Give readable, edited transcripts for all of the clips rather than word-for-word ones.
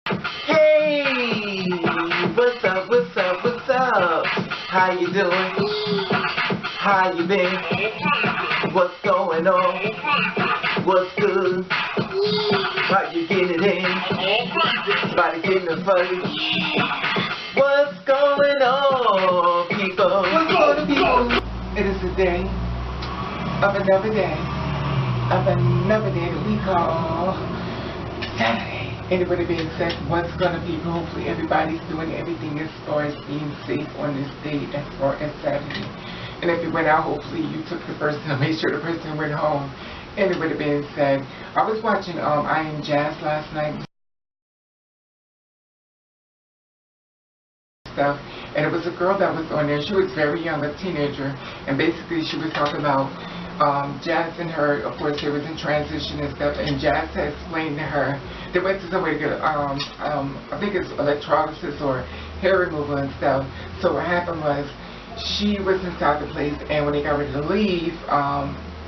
Hey, what's up, what's up, what's up? How you doing? How you been? What's going on? What's good? How you getting it in? Body getting it funny. What's going on, people? What's going on, people? It is the day of another day. Of another day that we call Saturday. Anybody being said, what's gonna be? Hopefully everybody's doing everything as far as being safe on this day as far as Saturday. And if you went out, hopefully you took the person and made sure the person went home. Anybody being said, I was watching I Am Jazz last night stuff, and it was a girl that was on there. She was very young, a teenager, and basically she was talking about Jazz and her. Of course, they was in transition and stuff, and Jazz had explained to her they went to somewhere to get I think it's electrolysis or hair removal and stuff. So what happened was she was inside the place, and when they got ready to leave,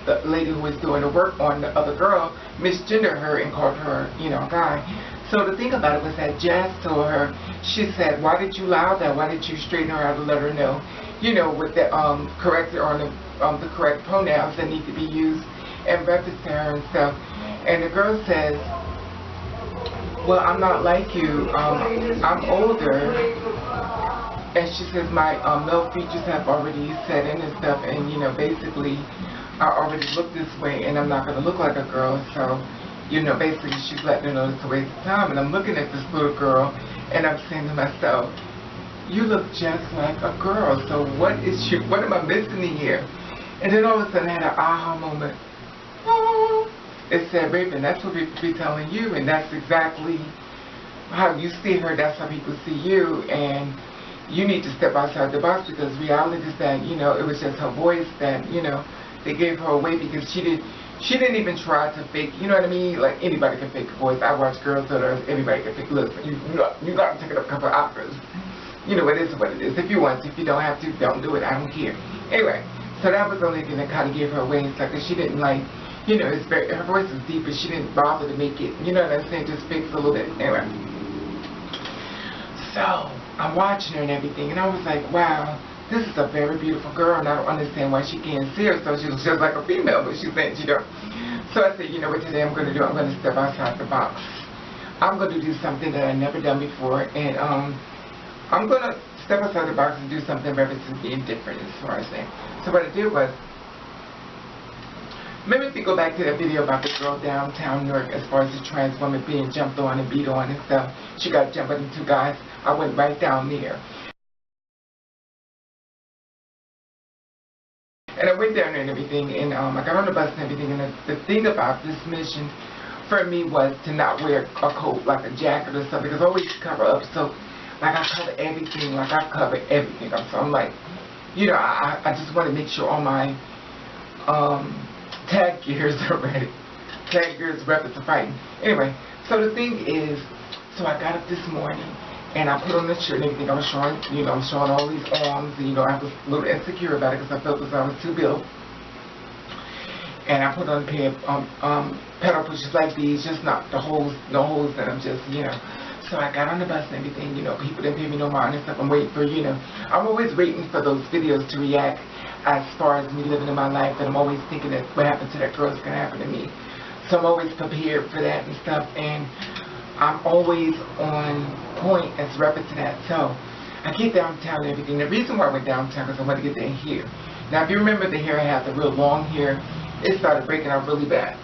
the lady who was doing the work on the other girl misgendered her and called her, you know, a guy. So the thing about it was that Jazz told her, she said, why did you allow that? Why did you straighten her out and let her know, you know, with the correct or the correct pronouns that need to be used and reference to her and stuff. And the girl says, well, I'm not like you. I'm older. And she says my male features have already set in and stuff, and you know, basically I already look this way, and I'm not going to look like a girl. So, you know, basically she's letting her know it's a waste of time. And I'm looking at this little girl, and I'm saying to myself, you look just like a girl. So what am I missing here? And then all of a sudden I had an aha moment. Oh, it said, Raven, that's what people be telling you, and that's exactly how you see her. That's how people see you, and you need to step outside the box, because reality is that, you know, it was just her voice that, you know, they gave her away, because she didn't even try to fake, you know what I mean? Like, anybody can fake a voice. I watch girls that are, anybody can fake. Listen, you got to take it up a couple of octaves. You know, it is what it is. If you want to, if you don't have to, don't do it. I don't care. Anyway, so that was the only thing that kind of gave her away and stuff, because she didn't like, you know, her voice is deep, but she didn't bother to make it, you know what I'm saying, just fix a little bit. Anyway. So, I'm watching her and everything, and I was like, wow, this is a very beautiful girl, and I don't understand why she can't see her. So she was just like a female, but she said, you know. So I said, you know what today I'm going to do? I'm going to step outside the box. I'm going to do something that I've never done before, and I'm going to step outside the box and do something relatively different as far as that. So what I did was, maybe if you go back to that video about the girl downtown Newark, as far as the trans woman being jumped on and beat on and stuff, she got jumped by the two guys. I went right down there. And I went down there and everything, and I got on the bus and everything, and the thing about this mission for me was to not wear a coat, like a jacket or something, because I always cover up. So, like, I cover everything, like, I cover everything up. So I'm like, you know, I just want to make sure all my tag gears are ready. Tag gears, weapons are fighting. Anyway, so the thing is, so I got up this morning, and I put on the shirt and everything. I was showing, you know, I'm showing all these arms, and, you know, I was a little insecure about it because I felt as I was too built. And I put on a pair of pedal pushers like these, just not the holes, no holes in them, just, you know. So I got on the bus and everything, you know, people didn't pay me no mind and stuff. I'm waiting for, you know, I'm always waiting for those videos to react as far as me living in my life, and I'm always thinking that what happened to that girl is going to happen to me. So I'm always prepared for that and stuff, and I'm always on point as reference to that. So I get downtown and everything. The reason why I went downtown is I want to get their hair. Now, if you remember the hair I had, the real long hair, it started breaking out really bad.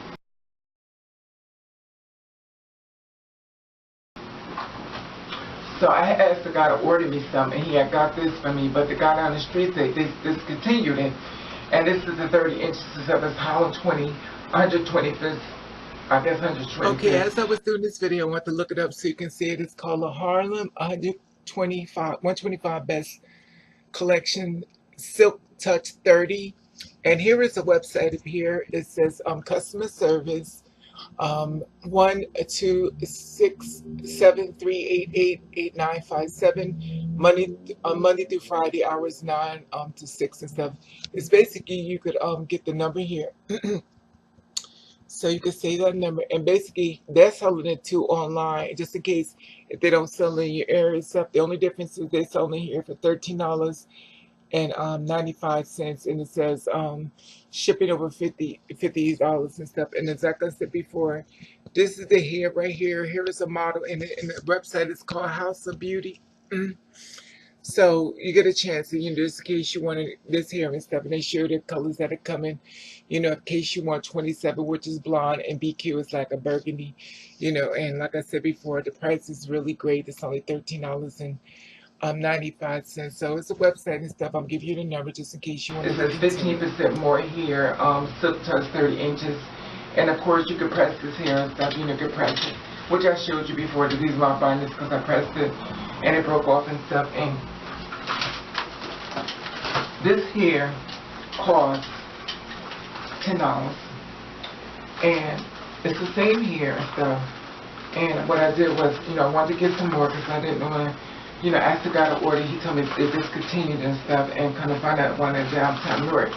So I asked the guy to order me some, and he had got this for me, but the guy down the street said this discontinued it, and this is the 30 inches of his hollow 125th, I guess 125th. Okay, as I was doing this video, I want to look it up so you can see it. It's called the Harlem 125 Best Collection Silk Touch 30. And here is the website up here. It says customer service 1-2-6-7-3-8-8-8957, Monday through Friday, hours 9 to 6 and stuff. It's basically, you could get the number here. So you can save that number, and basically they're selling it too online, just in case if they don't sell in your area and stuff. The only difference is they sell it here for $13 and 95 cents, and it says shipping over $50 and stuff. And as like I said before, this is the hair right here. Here is a model, and the website is called House of Beauty. Mm. So you get a chance, and just in case you wanted this hair and stuff, and they show the colors that are coming. In case you want 27, which is blonde, and BQ is like a burgundy. And like I said before, the price is really great. It's only $13 and 95 cents. So it's a website and stuff. I'll give you the number just in case you want to. It says 15% more here. Silk touch 30 inches, and of course you can press this hair and stuff. You can press it, which I showed you before. These are my binders because I pressed it and it broke off and stuff. And this here costs $10, and it's the same hair and stuff. And what I did was, I wanted to get some more because I didn't want to. After I got an order, he told me it discontinued and stuff, and kind of find out one in downtown Newark.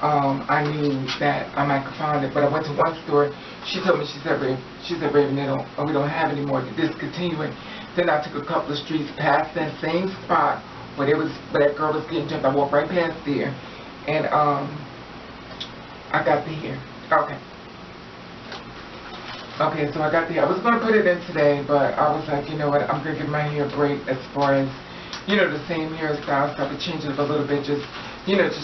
I knew that I might have found it, but I went to one store. She told me, she said, Raven, we don't have any more to discontinue it. Then I took a couple of streets past that same spot where that girl was getting jumped. I walked right past there, and I got the hair. Okay, so I got the hair. I was going to put it in today, but I was like, you know what, I'm going to give my hair a break as far as, the same hairstyle, so I could change it up a little bit, just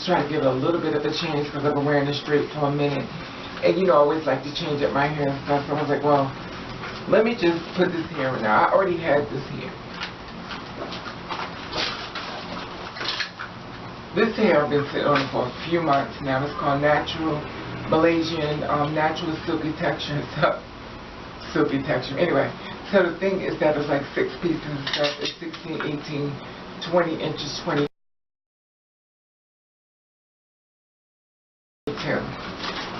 try to give it a little bit of a change, because I've been wearing it straight for a minute. And, I always like to change up my hair and stuff, so I was like, well, let me just put this hair in. Now, I already had this hair. This hair I've been sitting on for a few months now. It's called Natural Malaysian Natural Silky Texture and stuff. Silky texture. Anyway, so the thing is that it's like 6 pieces and stuff. It's 16, 18, 20 inches, 22.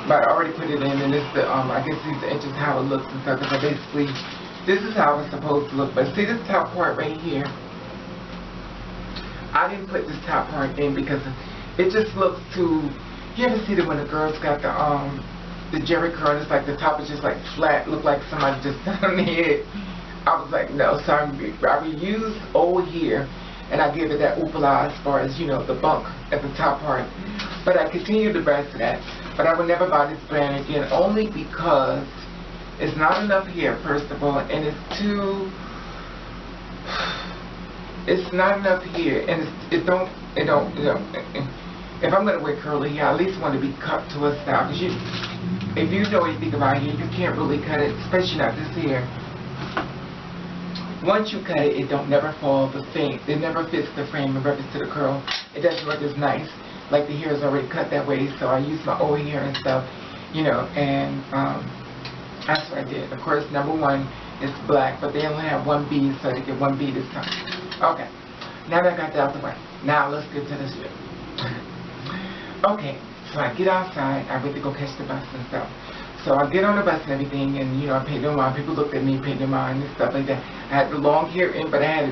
But I already put it in, and it's the I guess these are inches how it looks and stuff. Because basically, this is how it's supposed to look. But see this top part right here? I didn't put this top part in because it just looks too. You ever see that when a girl's got the Jerry curl, it's like the top is just like flat, look like somebody just done it. I was like, no, so I reused old hair, and I give it that oopala as far as, the bunk at the top part. But I continued the rest of that. But I would never buy this brand again, only because it's not enough hair, first of all, and it's not enough hair, and if I'm going to wear curly hair, I at least want to be cut to a style, because if you know anything about hair, you can't really cut it, especially not this hair. Once you cut it, it don't never fall the frame. It never fits the frame in reference to the curl. It doesn't look as nice. Like the hair is already cut that way, so I use my old hair and stuff, and that's what I did. Of course, number one is black, but they only have one bead, so they get one bead this time. Okay, now that I got that out the way, now let's get to this video. Okay. So I get outside, I went to go catch the bus and stuff. So I get on the bus and everything, and I paid no mind. People looked at me, paid no mind and stuff like that. I had the long hair in, but I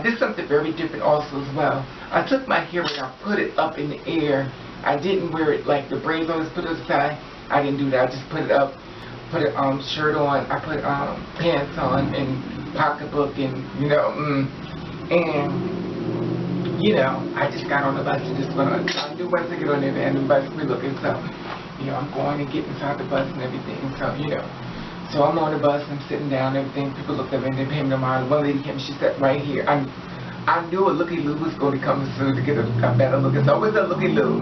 did something very different also as well. I took my hair and I put it up in the air. I didn't wear it like the braids on, just put it aside. I didn't do that. I just put it up, put a shirt on. I put pants on and pocketbook and I just got on the bus and just went on. I knew once I get on there, and the bus we looking, so, I'm going and getting inside the bus and everything, so, So I'm on the bus, I'm sitting down and everything. People looked at me and they paid me no mind. One lady came, she sat right here. I knew a Looky Loo was going to come soon to get a better look. It's always a Looky Loo.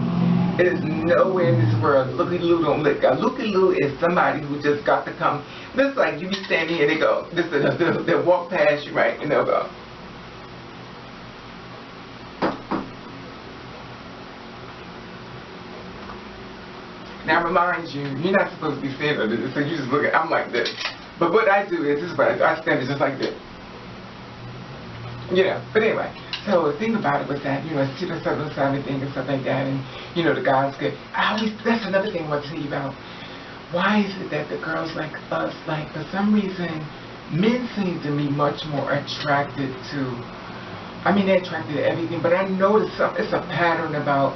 It is nowhere in this world. Looky Loo don't look. A Looky Loo is somebody who just got to come. This is like you be standing here, they go, they'll walk past you, right, and they'll go. Now, remind you, you're not supposed to be standing like this, so you just look at, I'm like this. But what I do is, this is what I stand just like this. But anyway, so the thing about it was that, see the southern side thing and stuff like that, and, the guys could, that's another thing I want to tell you about. Why is it that the girls like us, like, for some reason, men seem to be much more attracted to, they're attracted to everything, but I noticed it's a pattern about,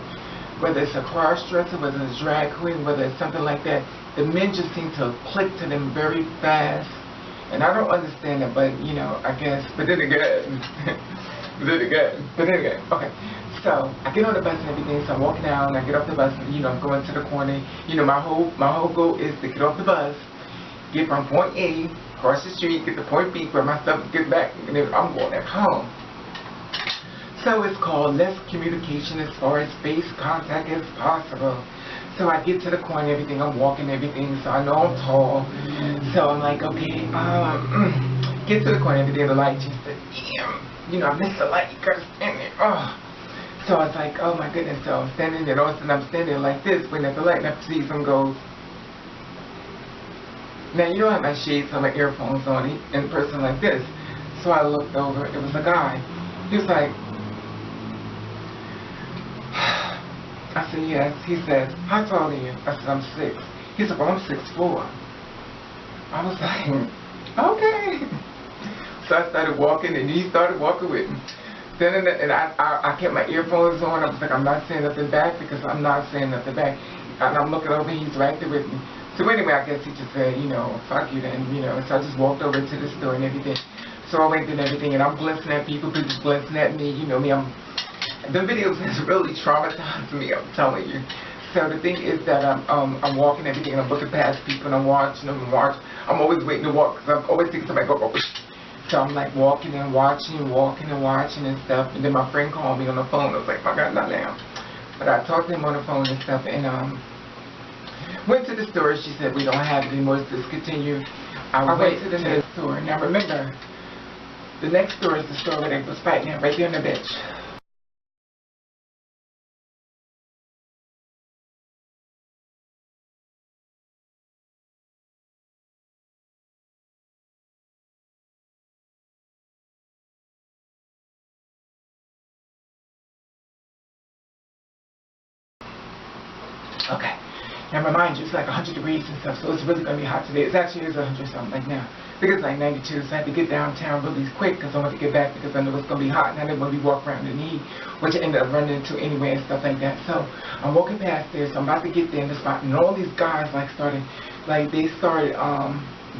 whether it's a cross-dresser, whether it's drag queen, whether it's something like that, the men just seem to click to them very fast. And I don't understand it, but, you know, I guess, but then again, okay. So, I get on the bus and everything, so I'm walking out, and I get off the bus, and, you know, I'm going to the corner. You know, my whole goal is to get off the bus, get from point A, cross the street, get to point B, where my stuff gets back, and then I'm going back home. So it's called less communication as far as face contact as possible. So I get to the corner and everything, I'm walking and everything, so I know I'm tall. So I'm like, okay, get to the corner and everything, the light just said, damn, you know, I missed the light, you gotta stand there, oh. So I was like, oh my goodness, so I'm standing there, all of a sudden I'm standing like this, waiting at the light, and I see some goes. Now, you don't have my shades or my earphones on, and a person like this. So I looked over, it was a guy. He was like, I said, yes. He said, how tall are you? I said, I'm 6. He said, well, I'm 6'4". I was like, okay. So I started walking, and he started walking with me. Then I kept my earphones on. I was like, I'm not saying nothing back because I'm not saying nothing back. And I'm looking over, he's right there with me. So anyway, I guess he just said, you know, fuck you then, you know. So I just walked over to the store and everything. So I went and everything, and I'm glancing at people just glancing at me. You know me, the videos has really traumatized me, I'm telling you. So the thing is that I'm walking and everything, and I'm looking past people, and I'm watching them and watching. I'm always waiting to walk, because I'm always thinking somebody go. So I'm like walking and watching and stuff. And then my friend called me on the phone. I was like, my God, not now. But I talked to him on the phone and stuff, and went to the store. She said, we don't have it anymore, it's discontinued. I went to the next store. Now remember, the next store is the store where they was fighting at, right there on the bench. Okay. Now remind you, it's like 100 degrees and stuff, so it's really going to be hot today. It actually is 100 something like now. I think it's like 92, so I had to get downtown really quick because I want to get back because I know it's going to be hot and I didn't want to be walking around in the heat, which I ended up running into anyway and stuff like that. So I'm walking past there, so I'm about to get there in the spot, and all these guys started,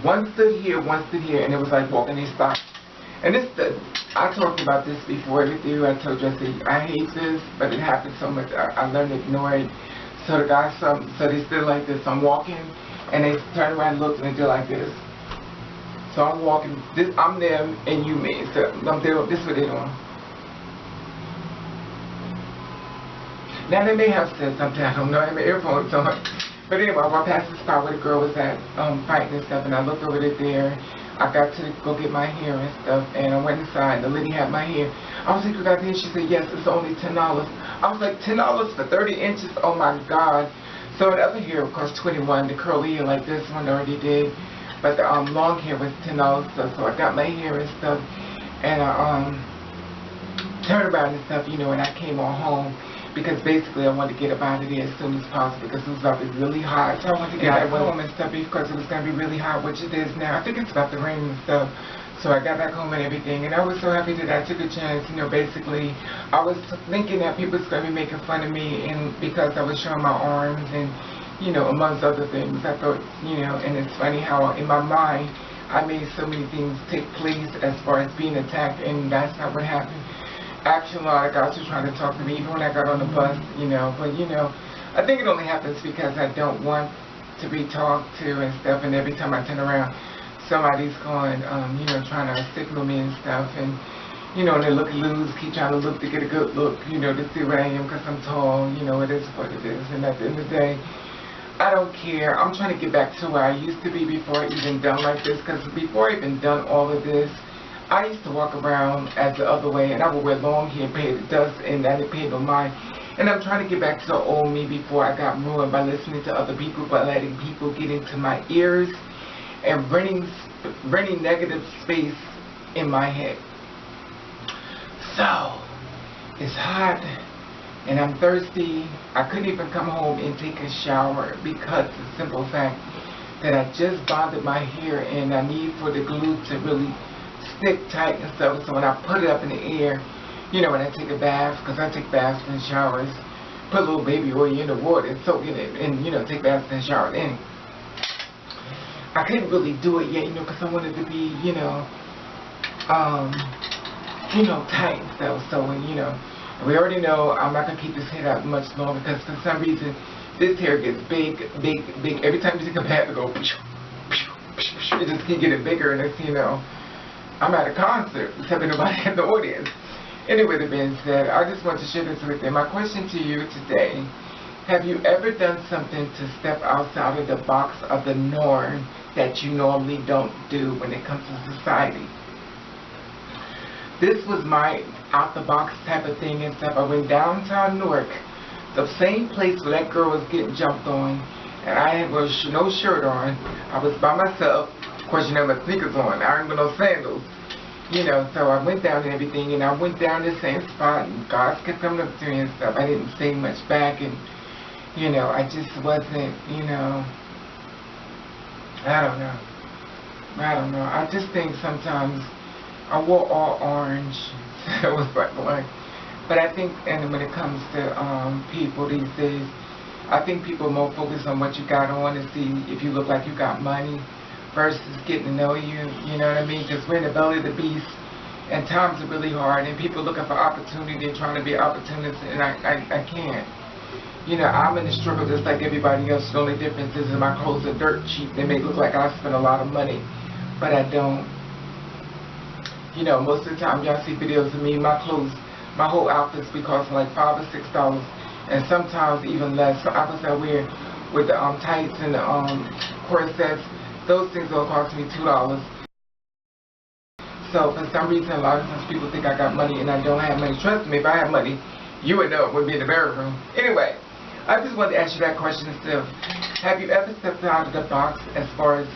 one stood here, and it was like walking, they stopped. And I talked about this before with you. I told you, I said, I hate this, but it happens so much. I learned to ignore it. So the guys, so they stood like this. I'm walking, and they turn around and look, and they did like this. So I'm walking, I'm them, and you me. So I'm there, this is what they're doing. Now they may have said something, I don't know, I have my earphones on. But anyway, I walked past the spot where the girl was at, fighting and stuff, and I looked over there. I got to go get my hair and stuff, and I went inside. The lady had my hair. I was like, you got the hair? She said, yes, it's only $10. I was like, $10 for 30 inches? Oh my God. So the other hair cost $21. The curly hair like this one already did. But the long hair was $10. So I got my hair and stuff, and I turned around and stuff, you know, and I came on home. Because basically I wanted to get up out of there as soon as possible because it was about to be really hot. So I wanted to get back home and stuff because it was going to be really hot, which it is now. I think it's about to rain and stuff. So I got back home and everything, and I was so happy that I took a chance. You know, basically, I was thinking that people was going to be making fun of me and because I was showing my arms and, you know, amongst other things. I thought, you know, and it's funny how in my mind I made so many things take place as far as being attacked, and that's not what happened. Actually, a lot of guys were trying to talk to me, even when I got on the bus, you know. But, you know, I think it only happens because I don't want to be talked to and stuff. And every time I turn around, somebody's going, you know, trying to signal me and stuff. And, you know, they look loose, keep trying to look to get a good look, you know, to see where I am because I'm tall. You know, it is what it is. And at the end of the day, I don't care. I'm trying to get back to where I used to be before I even done like this. Because before I even done all of this, I used to walk around as the other way, and I would wear long hair, pay the dust, and I didn't pay no mind. And I'm trying to get back to the old me before I got ruined by listening to other people, by letting people get into my ears and renting negative space in my head. So, it's hot, and I'm thirsty. I couldn't even come home and take a shower because the simple fact that I just bonded my hair, and I need for the glue to really stick tight and stuff. So when I put it up in the air, you know, when I take a bath, because I take baths and showers, put a little baby oil in the water and soak in it, and, you know, take baths and showers in. I couldn't really do it yet, because I wanted to be, um, tight and stuff. So when, we already know I'm not gonna keep this head out much longer because for some reason this hair gets big, big, big. Every time you take a bath, it goes, it just keep getting bigger, and it's, I'm at a concert, except nobody in the audience. Anyway, that being said, I just want to share this with you. My question to you today: have you ever done something to step outside of the box of the norm that you normally don't do when it comes to society? This was my out-the-box type of thing and stuff. I went downtown Newark, the same place where that girl was getting jumped on, and I had no shirt on. I was by myself. Of course, my sneakers on. I ain't got no sandals. So I went down and everything, and I went down the same spot, and guys kept coming up to me and stuff. I didn't say much back, and, I just wasn't, I don't know. I just think sometimes I wore all orange. So it was like, but I think, and when it comes to people these days, I think people are more focused on what you got on to see if you look like you got money versus getting to know you, you know what I mean? Because we're in the belly of the beast, and times are really hard, and people looking for opportunity and trying to be opportunists, and I can't. I'm in the struggle just like everybody else. The only difference is that my clothes are dirt cheap. They may look like I spend a lot of money, but I don't. Most of the time y'all see videos of me, my clothes, my whole outfits be costing like $5 or $6, and sometimes even less. So outfits I wear with the tights and the corsets, those things will cost me $2. So for some reason, a lot of times people think I got money and I don't have money. Trust me, if I had money, you would know it would be in the bedroom. Anyway, I just wanted to ask you that question still. Have you ever stepped out of the box as far as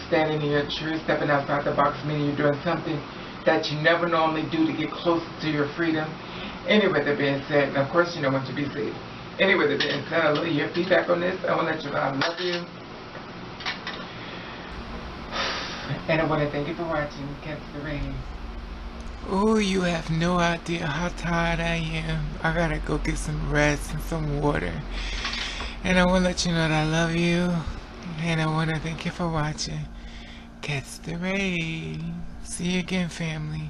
standing in your truth, stepping outside the box, meaning you're doing something that you never normally do to get closer to your freedom? Anyway, that being said, and of course you know what to be said. Anyway, that being said, I love your feedback on this. I want to let you know I love you. And I want to thank you for watching Catch the Rain. Oh, you have no idea how tired I am. I gotta go get some rest and some water. And I want to let you know that I love you. And I want to thank you for watching Catch the Rain. See you again, family.